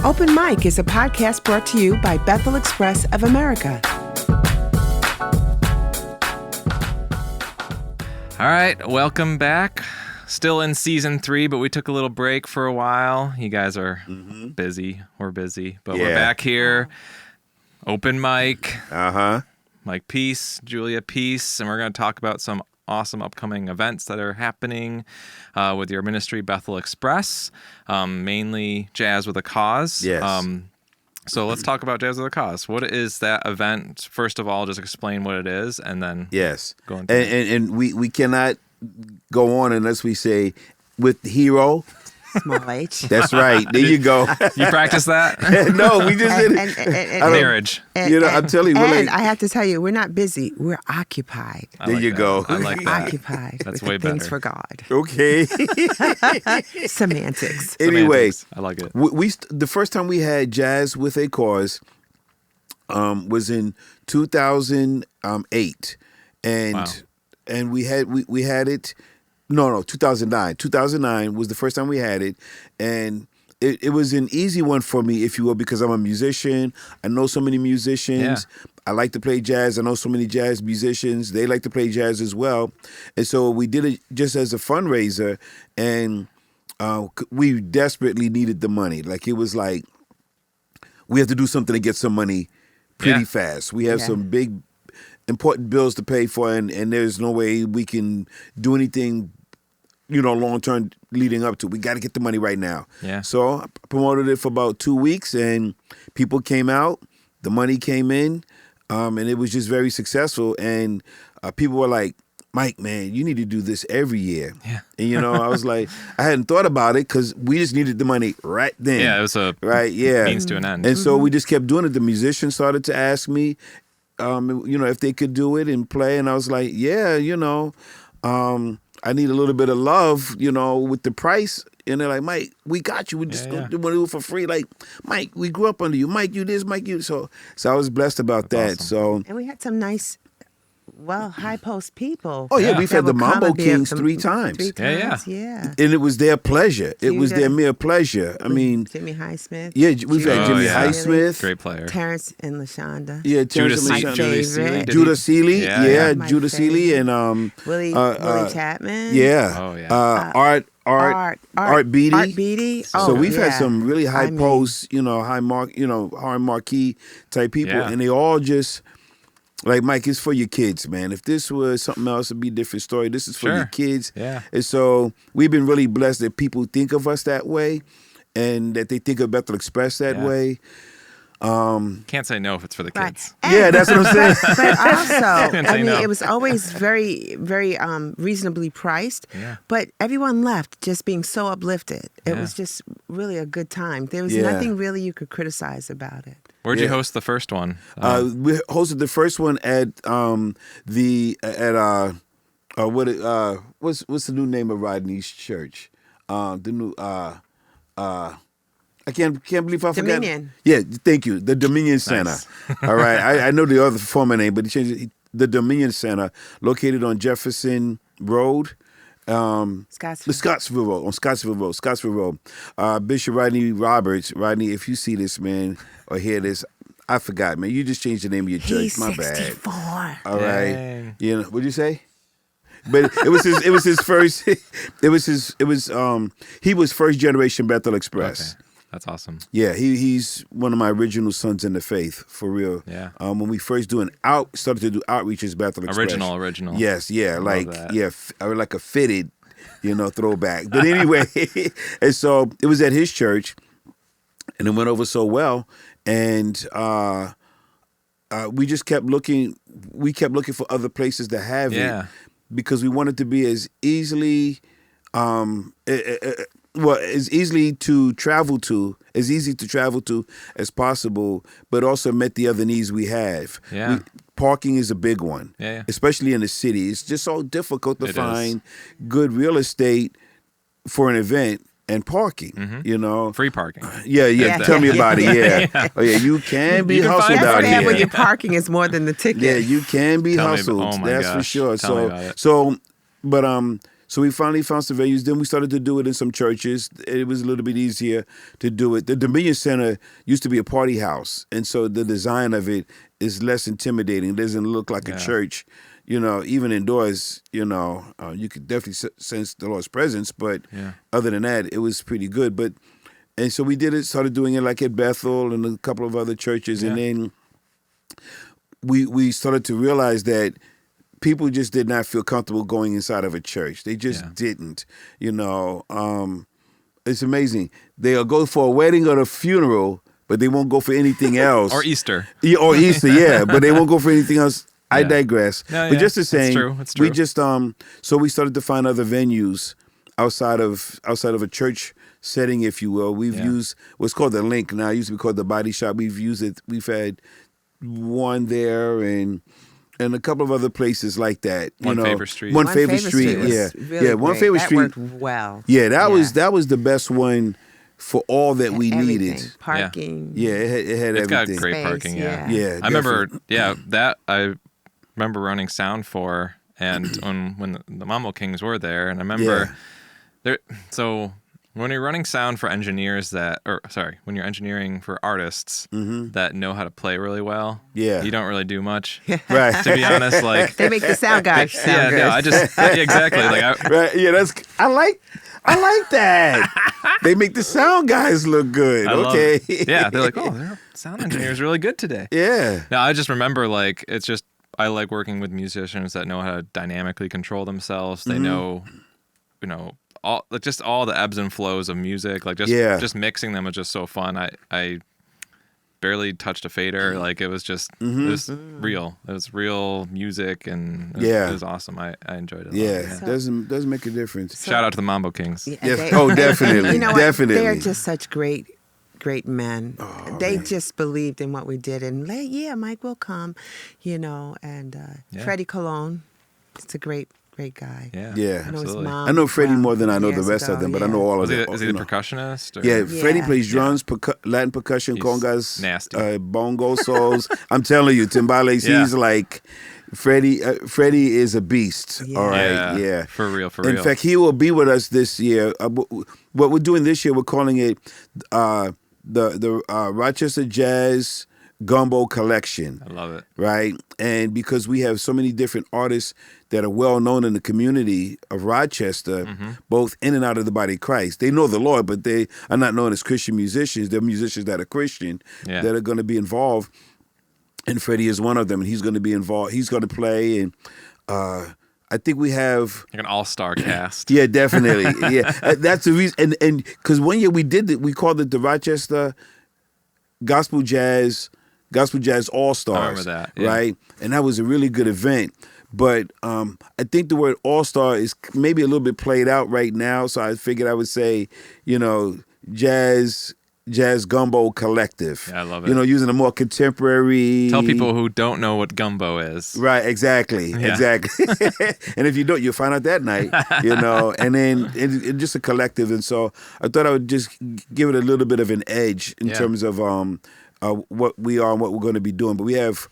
Open Mic is a podcast brought to you by Bethel Express of America. All right, welcome back. Still in season 3, but we took a little break for a while. You guys are busy. We're busy, but we're back here. Open Mic. Mike Peace, Julia Peace, and we're going to talk about some awesome upcoming events that are happening with your ministry, Bethel Express, mainly Jazz with a Cause. Yes. So let's talk about Jazz with a Cause. What is that event? First of all, just explain what it is, and then Yes. go into And we cannot go on unless we say with Hero. Small H. That's right. There you go. You practice that? No, we just did it. And Marriage. I'm telling you. And I have to tell you, we're not busy. We're occupied. There you go. I like that. Occupied That's with way things better. for God. Okay. Semantics. Anyway, I like it. the first time we had Jazz with a Cause was in 2008, and we had it. No, 2009. 2009 was the first time we had it, and it was an easy one for me, if you will, because I'm a musician. I know so many musicians. Yeah. I like to play jazz. I know so many jazz musicians. They like to play jazz as well. And so we did it just as a fundraiser, and we desperately needed the money. Like, it was like, we have to do something to get some money pretty fast. We have some big, important bills to pay for, and there's no way we can do anything, long term leading up to. We got to get the money right now. Yeah. So I promoted it for about 2 weeks, and people came out. The money came in, and it was just very successful. And people were like, "Mike, man, you need to do this every year." Yeah. And I was like, I hadn't thought about it because we just needed the money right then. Yeah, it was a means to an end. And so we just kept doing it. The musicians started to ask me, if they could do it and play, and I was like, I need a little bit of love, with the price. And they're like, "Mike, we got you. We're just going to do it for free." Like, "Mike, we grew up under you. Mike, you this, Mike, you." So I was blessed about that. Awesome. So. And we had some nice, high post people. Oh, yeah, we've had the that would come Mambo and be Kings at 3 times. 3 times, yeah. And it was their pleasure. It was Judah. their mere pleasure. I mean, Jimmy Highsmith. yeah, we've had Jimmy yeah. Highsmith. Great player. Terrence and LaShonda. Yeah, Judah Terrence and Seeley. favorite. Judah Seeley. Yeah, Yeah, yeah. My Judah Seeley favorite. and Willie Chapman. yeah. Oh, yeah. Art Beatty. Art Beatty. So we've had some really high mean, posts, high marquee type people, Yeah. and they all just like, "Mike, it's for your kids, man. If this was something else, it'd be a different story. This is for your kids." Yeah. And so we've been really blessed that people think of us that way, and that they think of Bethel Express that way. Can't say no if it's for the kids. Right. Yeah, that's what I'm saying. But also, Can't say no. it was always very, very reasonably priced. Yeah. But everyone left just being so uplifted. It Yeah. was just really a good time. There was Yeah. nothing really you could criticize about it. Where'd you Yeah. host the first one? We hosted the first one at what's the new name of Rodney's church? The new I can't believe I forgot. Dominion. Yeah, thank you. The Dominion Center. Nice. All right. I know the other former name, but he changed it. The Dominion Center, located on Jefferson Road. Scottsville. Scottsville Road. Bishop Rodney Roberts. Rodney, if you see this, man, or hear this, I forgot, man. You just changed the name of your church. He's My 64. bad. All right. Dang. What'd you say? But it was his first. He was first generation Bethel Express. Okay. That's awesome. Yeah, he's one of my original sons in the faith, for real. Yeah. When we first started to do outreaches, Bethel Express. Original. Yes, yeah, Love that. like a fitted, throwback. But anyway, and so it was at his church, and it went over so well, and we just kept looking. We kept looking for other places to have it, because we wanted to be as easily. As easy to travel to as possible, but also met the other needs we have. Yeah. Parking is a big one, especially in the city. It's just so difficult to find good real estate for an event and parking, Free parking. Yeah. Tell me about it, yeah. Oh, yeah, you can be hustled out That's bad when here. your parking is more than the ticket. Yeah, you can be hustled, oh my that's for gosh. sure. Tell me about it. So we finally found some venues. Then we started to do it in some churches. It was a little bit easier to do it. The Dominion Center used to be a party house, and so the design of it is less intimidating. It doesn't look like a church. Even indoors, you could definitely sense the Lord's presence. But other than that, it was pretty good. And so we started doing it like at Bethel and a couple of other churches, and then we started to realize that people just did not feel comfortable going inside of a church. They just didn't. It's amazing. They'll go for a wedding or a funeral, but they won't go for anything else. Or Easter. Yeah, or Easter, yeah. But they won't go for anything else. I digress. No, but just the same, it's true. we just so we started to find other venues outside of a church setting, if you will. We've used what's called the Link now. It used to be called the Body Shop. We've used it. We've had one there and a couple of other places like that. One Favorite Street. One Favorite Street. Was really One great. Favorite that Street. Worked well. Yeah, that was the best one for all that we Everything. needed. Parking. Yeah, it had It's everything. got great Space, parking, yeah. Yeah, I remember, I remember running sound for, and when the Mambo Kings were there, and I remember, so when you're running sound for engineers when you're engineering for artists that know how to play really well, you don't really do much. Right. To be honest, like They make the sound guys sound good. Exactly. Like right. Yeah, I like that. They make the sound guys look good. Okay. Yeah, they're like, their sound engineer is really good today. Yeah. No, I just remember it's just I like working with musicians that know how to dynamically control themselves. They know, all the ebbs and flows of music. Like just mixing them was just so fun. I barely touched a fader. Like it was just it was real. It was real music, and it was awesome. I enjoyed it. Yeah, does make a difference. Shout out to the Mambo Kings. Yeah, Yes. Definitely. You know what? Definitely. They're just such great men. They man. just believed in what we did, and Mike will come, and Freddie Colon, it's a great guy. Yeah. I know his Absolutely. mom. I know Freddie more than I know the years rest of ago, them, but I know all of them. Is he the percussionist? Or? Yeah, Yeah. Freddie plays drums, Latin percussion, He's congas, nasty. bongo solos. I'm telling you, timbales, he's like Freddie. Freddie is a beast. Yeah. All right, yeah. For real. In fact, he will be with us this year. What we're doing this year, we're calling it the Rochester Jazz Gumbo Collection. I love it. Right? And because we have so many different artists that are well known in the community of Rochester, both in and out of the body of Christ. They know the Lord, but they are not known as Christian musicians. They're musicians that are Christian that are going to be involved. And Freddie is one of them, and he's going to be involved. He's going to play, and I think we have like an all-star cast. Yeah, definitely. Yeah, that's the reason. And because one year we did it, we called it the Rochester Gospel Jazz All Stars. I remember that, yeah. Right? And that was a really good event. But I think the word All Star is maybe a little bit played out right now. So I figured I would say, Jazz Gumbo Collective. Yeah, I love it. Using a more contemporary. Tell people who don't know what gumbo is. Right, exactly. And if you don't, you'll find out that night, and then it's just a collective. And so I thought I would just give it a little bit of an edge in terms of what we are and what we're going to be doing. But we have,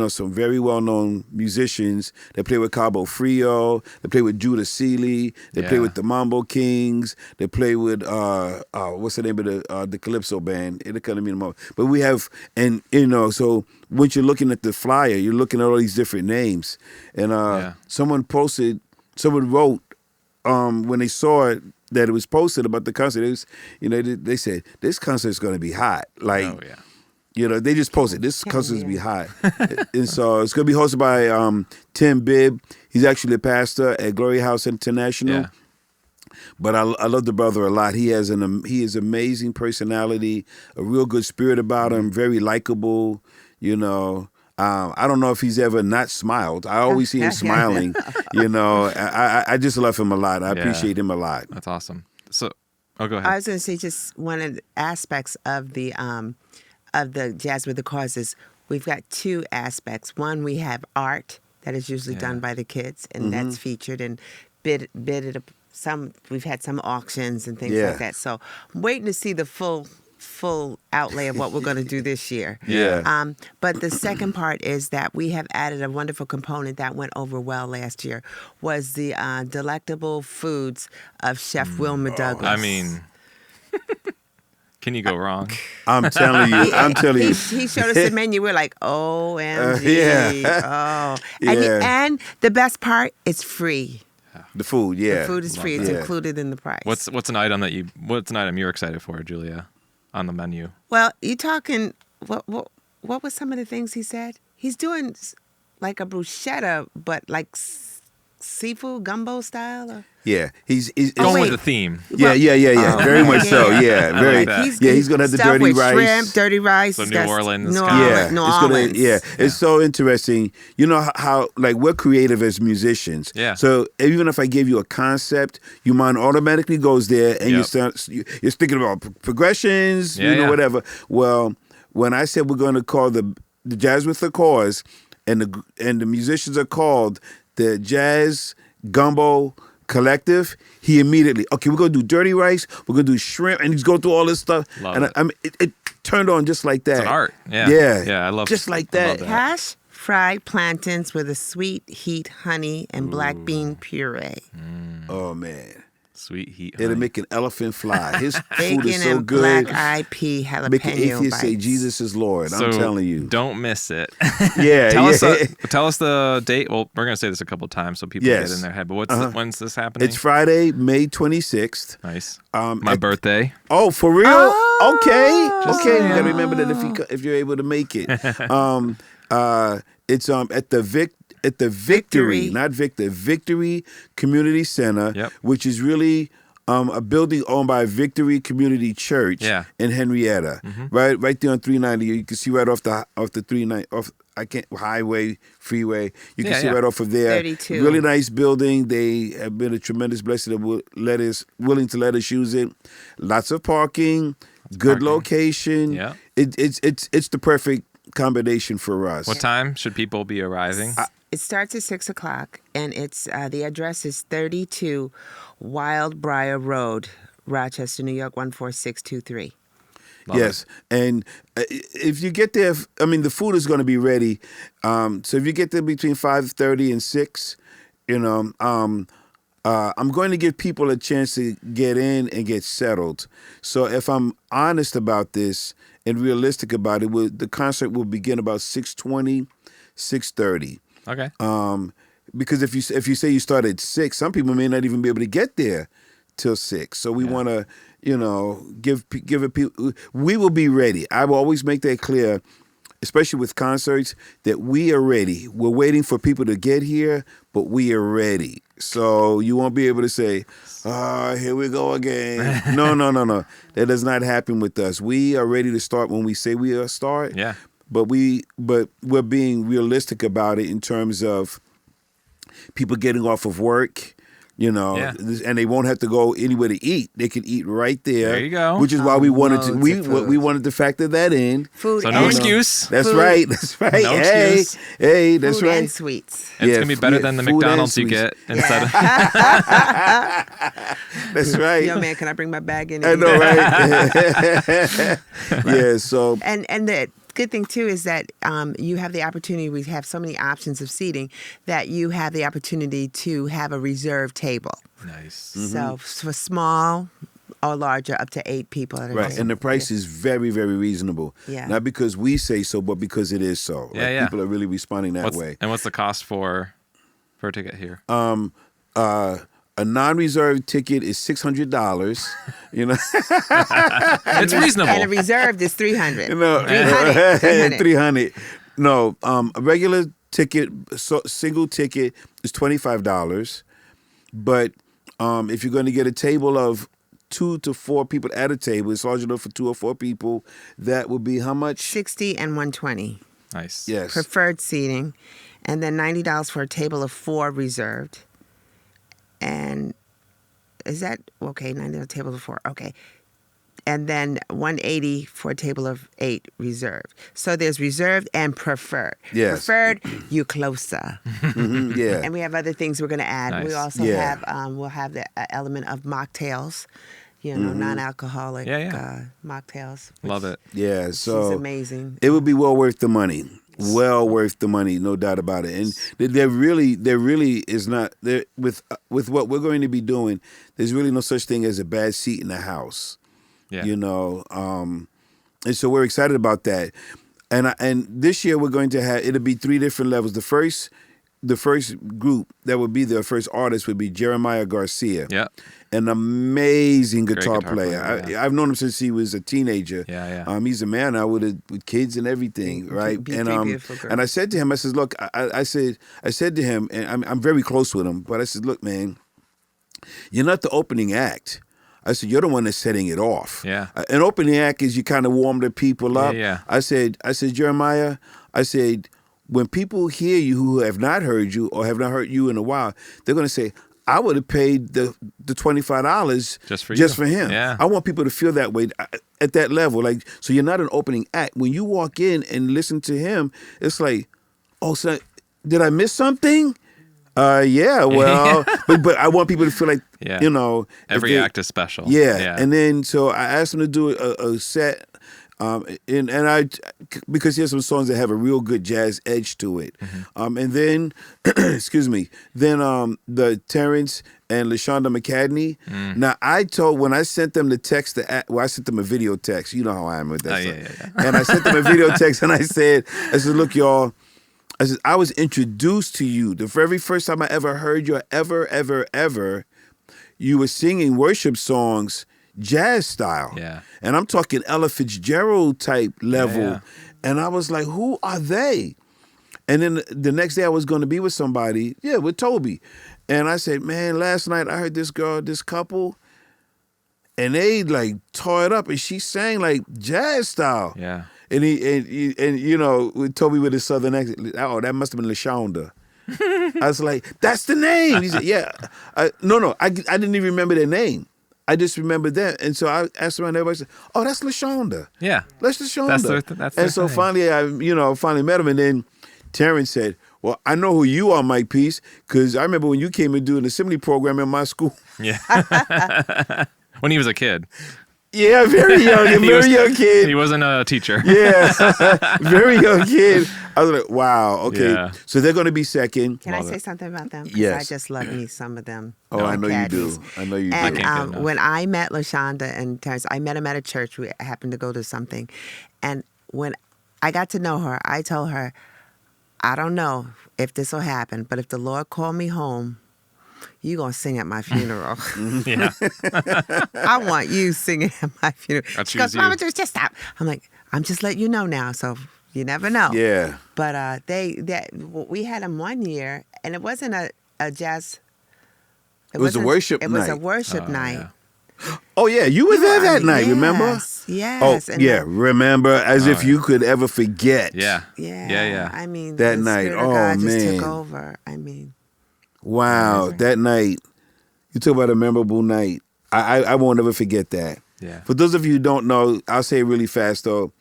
some very well-known musicians that play with Cabo Frio, they play with Judah Seeley, they play with the Mambo Kings, they play with, what's the name of the Calypso band? It'll come to me in a moment. But we have, and, so once you're looking at the flyer, you're looking at all these different names. And someone wrote, when they saw it, that it was posted about the concert, it was, they said, this concert is going to be hot. Like, Oh, yeah. They just posted, this concert's be hot. And so it's going to be hosted by Tim Bibb. He's actually a pastor at Glory House International. Yeah. But I love the brother a lot. He has amazing personality, a real good spirit about him, very likable, I don't know if he's ever not smiled. I always see him smiling, I just love him a lot. I appreciate him a lot. That's awesome. So, go ahead. I was going to say just one of the aspects of the Jazz with the Cause is we've got two aspects. One, we have art that is usually done by the kids, and that's featured and bidded. We've had some auctions and things like that. So I'm waiting to see the full full outlay of what we're going to do this year. Yeah. But the second part is that we have added a wonderful component that went over well last year, was the delectable foods of Chef Wilma Douglas. I mean, can you go wrong? I'm telling you. He showed us the menu. We're like, OMG. Yeah. And the best part, it's free. The food, yeah. The food is free. It's included in the price. What's an item you're excited for, Julia, on the menu? Well, you talking, what was some of the things he said? He's doing like a bruschetta, but like seafood gumbo style? Or? Yeah, he's going with the theme. Yeah. Very much so. Yeah, very. Like he's gonna have the dirty rice, shrimp, dirty rice. So New Orleans. New It's Orleans. It's so interesting. You know how like we're creative as musicians. Yeah. So even if I give you a concept, your mind automatically goes there, and you're thinking about progressions, whatever. Well, when I said we're going to call the Jazz with a Cause, and the musicians are called the Jazz Gumbo Collective, he immediately, okay, we're going to do dirty rice, we're going to do shrimp, and he's going through all this stuff. It turned on just like that. It's an art. Yeah, I love just like that. Hash fried plantains with a sweet heat honey and black bean puree. Oh, man. Sweet heat. It'll make an elephant fly. His Bacon food is so and good. black eyed pea jalapeno Make an atheist bites. say Jesus is Lord. So I'm telling you. Don't miss it. Yeah, Tell us the date. Well, we're going to say this a couple of times so people get in their head. But when's this happening? It's Friday, May 26th. Nice. My birthday. Oh, for real? Oh. Okay. You got to remember that if you're able to make it. It's at the Victory, not Victor, Victory Community Center, which is really a building owned by Victory Community Church in Henrietta, right there on 390. You can see right off the 390 highway, freeway. You can see right off of there. 32. Really nice building. They have been a tremendous blessing that willing to let us use it. Lots of parking, good location. Yeah. It's the perfect combination for us. What time should people be arriving? It starts at 6:00, and it's the address is 32 Wildbriar Road, Rochester, New York 14623. Yes, and if you get there, I mean, the food is going to be ready. So if you get there between 5:30 and 6, I'm going to give people a chance to get in and get settled. So if I'm honest about this and realistic about it, the concert will begin about 6:20, 6:30. Okay. Because if you say you start at 6, some people may not even be able to get there till 6. So we want to, give it people. We will be ready. I will always make that clear, especially with concerts, that we are ready. We're waiting for people to get here, but we are ready. So you won't be able to say, here we go again. No. That does not happen with us. We are ready to start when we say we are start. Yeah. But we're being realistic about it in terms of people getting off of work, and they won't have to go anywhere to eat. They can eat right there. There you go. Which is why we wanted to factor that in. Food so no excuse. That's food. right. That's right. No excuse. Hey, that's Food right. and sweets. It's gonna be better than the food and McDonald's you sweets. get instead of. That's right. Yo, man, can I bring my bag in? I know, right? Yeah. So And the good thing too is that you have the opportunity. We have so many options of seating that you have the opportunity to have a reserved table. Nice. So for small or larger, up to 8 people at a right, table. and the price is very, very reasonable. Yeah. Not because we say so, but because it is so. Yeah. People are really responding that way. And what's the cost for a ticket here? A non-reserved ticket is $600. It's reasonable. And a reserved is $300. 300. 300. No, a regular ticket, single ticket is $25. But if you're going to get a table of 2 to 4 people at a table, it's large enough for 2 or 4 people. That would be how much? $60 and $120. Nice. Yes. Preferred seating, and then $90 for a table of 4 reserved. And is that okay? $90 a table of 4. Okay. And then $180 for a table of 8 reserved. So there's reserved and preferred. Yes. Preferred, you closer. Yeah. And we have other things we're going to add. Nice. We also have we'll have the element of mocktails non-alcoholic Yeah. mocktails. Love it. Yeah, so She's amazing. it would be well worth the money. Well worth the money, no doubt about it. And there really is not there with what we're going to be doing. There's really no such thing as a bad seat in the house. Yeah. And so we're excited about that. And this year we're going to have it'll be 3 different levels. The first group that would be the first artist would be Jeremiah Garcia. Yeah. An amazing guitar guitar player. player, I've known him since he was a teenager. Yeah. He's a man now with kids and everything, right? Beautiful girl. And I said to him, I said, look, I said to him, and I'm very close with him, but I said, look, man, you're not the opening act. I said, you're the one that's setting it off. Yeah. An opening act is you kind of warm the people up. Yeah. I said, Jeremiah, I said, when people hear you who have not heard you or have not heard you in a while, they're going to say, I would have paid the $25 just for him. Yeah. I want people to feel that way at that level. Like, so you're not an opening act. When you walk in and listen to him, it's like, oh, so did I miss something? Yeah, well, but I want people to feel like, every act is special. Yeah. And then, so I asked him to do a set. Because he has some songs that have a real good jazz edge to it. And then, excuse me, the Terrence and LaShonda McCadney. Now, when I sent them the text, I sent them a video text. You know how I am with that stuff. And I sent them a video text and I said, look, y'all, I was introduced to you. The very first time I ever heard you, ever, you were singing worship songs jazz style. Yeah. And I'm talking Ella Fitzgerald type level. Yeah. And I was like, who are they? And then the next day I was going to be with somebody, with Toby. And I said, man, last night I heard this couple, and they like tore it up, and she sang like jazz style. Yeah. And with Toby with his southern accent, oh, that must have been LaShonda. I was like, that's the name. He said, yeah. No, I didn't even remember their name. I just remembered that. And so I asked around, everybody said, oh, that's LaShonda. Yeah. That's LaShonda. That's and so thing. finally, I finally met him. And then Terrence said, well, I know who you are, Mike Peace, because I remember when you came and do an assembly program in my school. Yeah. When he was a kid. Yeah, very young, young kid. He wasn't a teacher. Yeah, very young kid. I was like, wow, okay. Yeah. So they're going to be second. Can I say something about them? 'Cause Yes. I just love me some of them. Oh, I know you do. I know you do. And when I met LaShonda and Terrence, I met him at a church. We happened to go to something. And when I got to know her, I told her, I don't know if this will happen, but if the Lord called me home, you going to sing at my funeral. Yeah. I want you singing at my funeral. She goes, Mama, just stop. I'm like, I'm just letting you know now, so you never know. Yeah. But we had them one year, and it wasn't a jazz. It was a worship night. It was a worship night. Yeah. Oh, yeah, you were there that night, remember? Yes. Oh, yeah, remember, as if you could ever forget. Yeah. Yeah. I mean, that the night, Spirit of God just took over. I mean. Wow, amazing. That night. You talk about a memorable night. I won't ever forget that. Yeah. For those of you who don't know, I'll say it really fast though.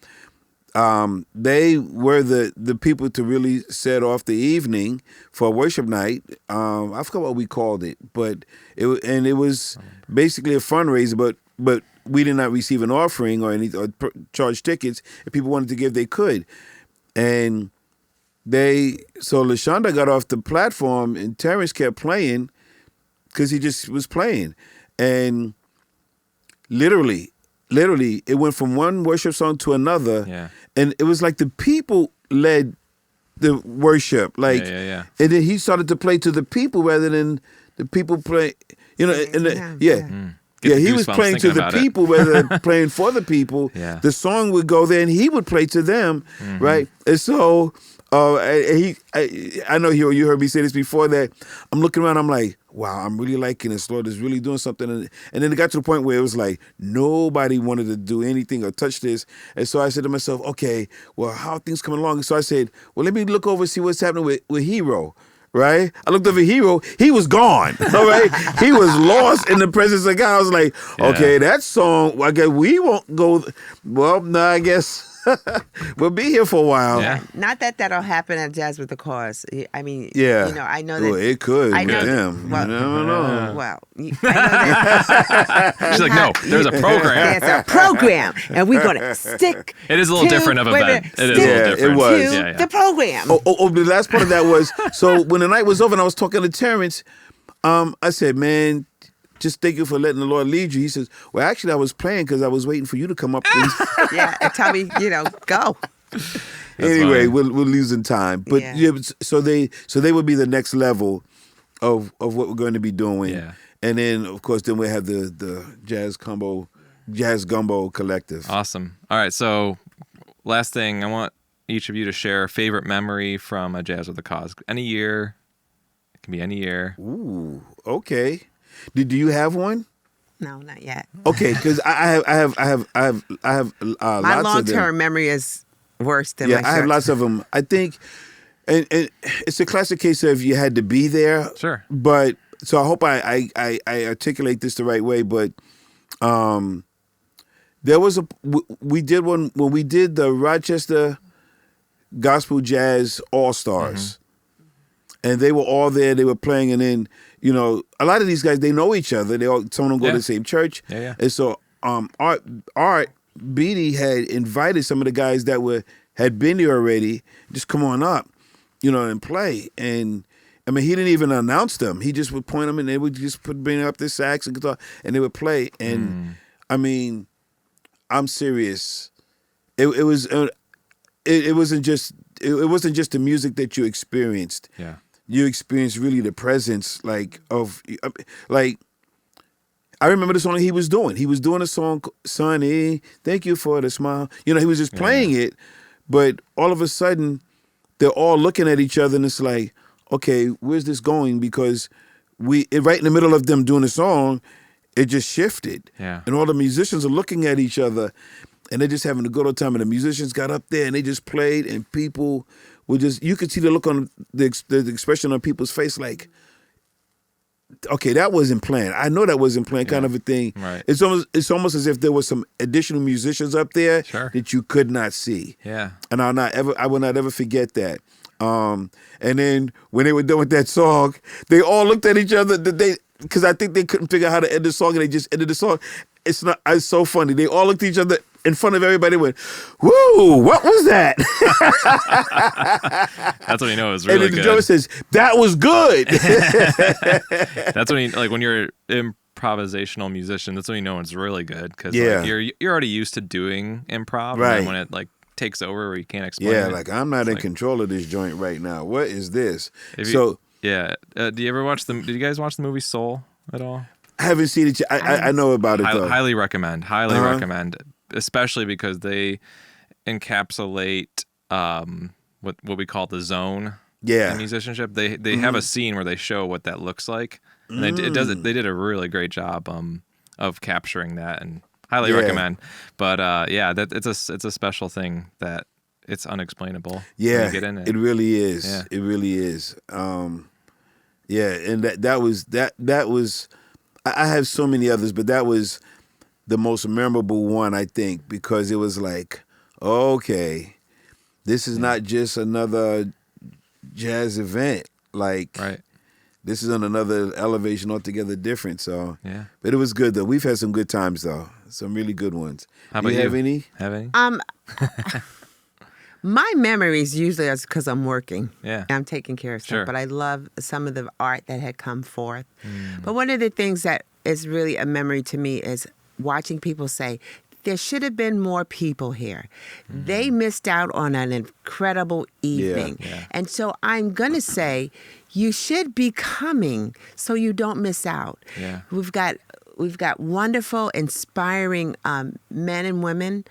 They were the people to really set off the evening for a worship night. I forgot what we called it, but it was basically a fundraiser. But we did not receive an offering or charge tickets. If people wanted to give, they could. And so LaShonda got off the platform and Terrence kept playing because he just was playing. And literally, it went from one worship song to another. Yeah. And it was like the people led the worship. Like, Yeah. And then he started to play to the people rather than the people play, Yeah. He was playing to the people rather than playing for the people. Yeah. The song would go there and he would play to them, right? And so I know you heard me say this before, that I'm looking around, I'm like, wow, I'm really liking this. Lord is really doing something. And then it got to the point where it was like nobody wanted to do anything or touch this. And so I said to myself, okay, well, how are things coming along? So I said, well, let me look over and see what's happening with Hero. Right? I looked over Hero. He was gone. All right? He was lost in the presence of God. I was like, okay, that song, I guess we won't go. Well, no, I guess We'll be here for a while. Yeah. Not that that'll happen at Jazz with the Cause. I mean, Yeah. you know, I know that. Well, it could. I know with that- them. well- You never know. Well, I know that. She's like, no, there's a program. There's a program, and we're going to stick. It is a little to- different of a wait event. minute, It is stick a little Yeah, it different. was. to Yeah, yeah. the program. Oh, the last part of that was, so when the night was over and I was talking to Terrence, I said, man, just thank you for letting the Lord lead you. He says, well, actually, I was playing because I was waiting for you to come up. Yeah, and tell me, go. Anyway, funny. we're losing time. But Yeah. so they would be the next level of what we're going to be doing. Yeah. And then, of course, then we have the Jazz Gumbo Collective. Awesome. All right, so last thing, I want each of you to share a favorite memory from a Jazz with a Cause. Any year. It can be any year. Ooh, okay. Do you have one? No, not yet. Okay, because I have My lots of them. long-term memory is worse than Yeah, my I have short- lots of them. I think, and it's a classic case of you had to be there. Sure. But so I hope I articulate this the right way. But there was we did one when we did the Rochester Gospel Jazz All Stars, and they were all there. They were playing, and then a lot of these guys, they know each other. Some of them go to the same church. Yeah, yeah. And so Art Beatty had invited some of the guys that had been there already, just come on up, and play. And I mean, he didn't even announce them. He just would point them, and they would just bring up the sax and guitar, and they would play. And I mean, I'm serious. It wasn't just the music that you experienced. Yeah. You experienced really the presence, I remember the song he was doing. He was doing a song, Sonny, thank you for the smile. He was just playing it, but all of a sudden, they're all looking at each other, and it's like, okay, where's this going? Because right in the middle of them doing the song, it just shifted. Yeah. And all the musicians are looking at each other, and they're just having a good old time. And the musicians got up there, and they just played, and people were just, you could see the look on the expression on people's face, like, okay, that wasn't planned. I know that wasn't planned, kind of a thing. Right. It's almost as if there was some additional musicians up there that you could not see. Yeah. And I will not ever forget that. And then when they were done with that song, they all looked at each other. Because I think they couldn't figure out how to end the song, and they just ended the song. It's so funny. They all looked at each other in front of everybody and went, "Whoa, what was that?" That's when you know it was really and then the good. drummer says, "That was good." That's when when you're an improvisational musician, that's when you know it's really good, because Yeah. you're already used to doing improv, Right. and then when it takes over where you can't explain Yeah, it. like I'm not it's in like- control of this joint right now. What is this? If you- So Yeah. Do you ever watch did you guys watch the movie Soul at all? I haven't seen it yet. I know about it though. Highly recommend. Highly Uh-huh. recommend, especially because they encapsulate what we call the zone Yeah. in musicianship. They have a scene where they show what that looks like, and they did a really great job of capturing that, and highly Yeah. recommend. But it's a special thing that it's unexplainable. when Yeah, you get in it. it really is. Yeah. It really is. Yeah, and that was. I have so many others, but that was the most memorable one, I think, because it was like, okay, this is not just another jazz event. Like, Right. this is on another elevation altogether different. So, Yeah. but it was good though. We've had some good times though, some really good ones. How Do about you have any? Have any? My memories usually is because I'm working. Yeah. And I'm taking care of stuff. Sure. But I love some of the art that had come forth. But one of the things that is really a memory to me is watching people say, there should have been more people here. They missed out on an incredible evening. Yeah. And so I'm going to say, you should be coming so you don't miss out. Yeah. We've got wonderful, inspiring men and women.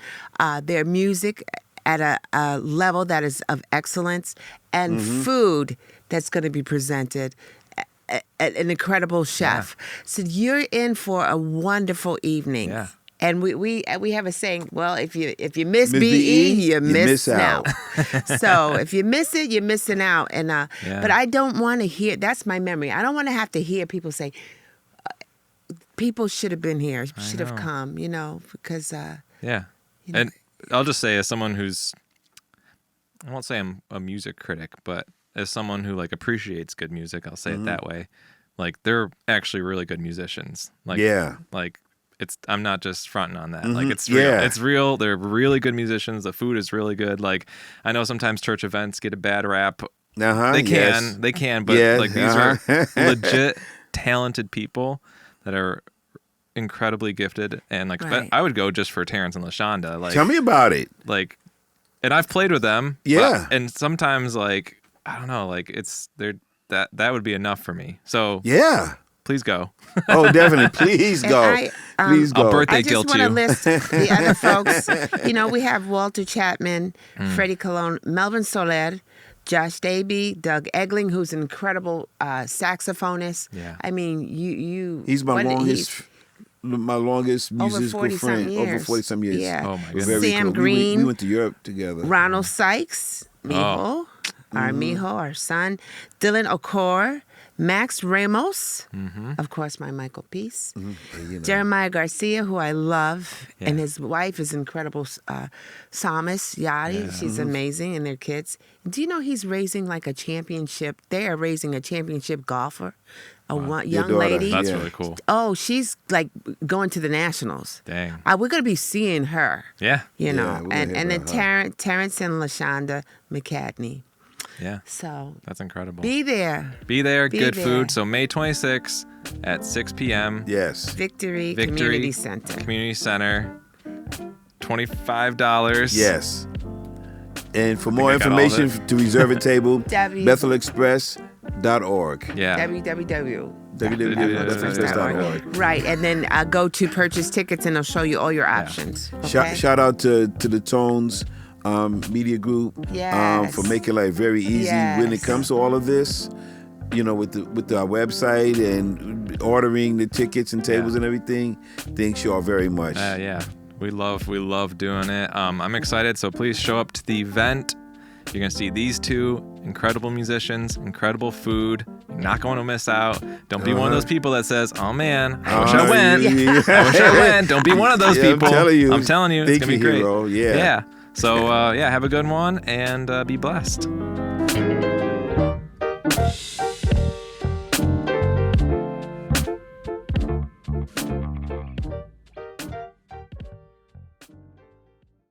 Their music at a level that is of excellence, and food that's going to be presented. An incredible chef. So you're in for a wonderful evening. Yeah. And we have a saying, well, if you miss Miss BE, BE, you you miss miss out. out. So if you miss it, you're missing out. And Yeah. but I don't want to hear. That's my memory. I don't want to have to hear people say, people should have been here, should have know. come. Because Yeah. you know, And I'll just say, as someone who's, I won't say I'm a music critic, but as someone who like appreciates good music, I'll say it that way. Like, they're actually really good musicians. Like, like I'm not just fronting on that. Like, it's real. It's real. They're really good musicians. The food is really good. Like, I know sometimes church events get a bad rap. They can, but like these are legit talented people that are incredibly gifted, and like I would go just for Terrence and LaShonda. Like, tell me about it. Like, and I've played with them. Yeah, and sometimes like I don't know, like that would be enough for me. So yeah, please go. Oh, definitely, please go. Please go. I'll birthday guilt you. I just want to list the other folks. You know, we have Walter Chapman, Freddie Colon, Melvin Soler, Josh Davey, Doug Egling, who's an incredible saxophonist. Yeah. I mean, he's my longest musical friend. Over 40-some years. Yeah. Oh, my goodness. Sam Green. We went to Europe together. Ronald Sykes, Mijo, our son. Dylan Okor, Max Ramos, of course, my Michael Peace. Jeremiah Garcia, who I love, and his wife is incredible psalmist, Yadi. She's amazing, and their kids. Do you know he's raising like a championship? They are raising a championship golfer, young lady. That's really cool. Oh, she's like going to the nationals. Dang. We're going to be seeing her. Yeah. You know, and then her. Terrence and LaShonda McCadney. Yeah. So that's incredible. Be there. Be there. Good food. So May 26th at 6 p.m. Yes. Victory Community Center. Community Center. $25. Yes. And for more information to reserve a table, BethelExpress.org. Yeah. www.bethelexpress.org. Right, and then go to purchase tickets, and it'll show you all your options. Okay? Shout out to the Tones Media Group for making life very easy when it comes to all of this. You know, with our website and ordering the tickets and tables and everything. Thanks you all very much. Yeah. We love doing it. I'm excited, so please show up to the event. You're going to see these two incredible musicians, incredible food. You're not going to miss out. Don't be one of those people that says, oh man, I wish I went. I wish I went. Don't be one of those people. I'm telling you, it's going to be great. Hero. Yeah. So, have a good one and be blessed.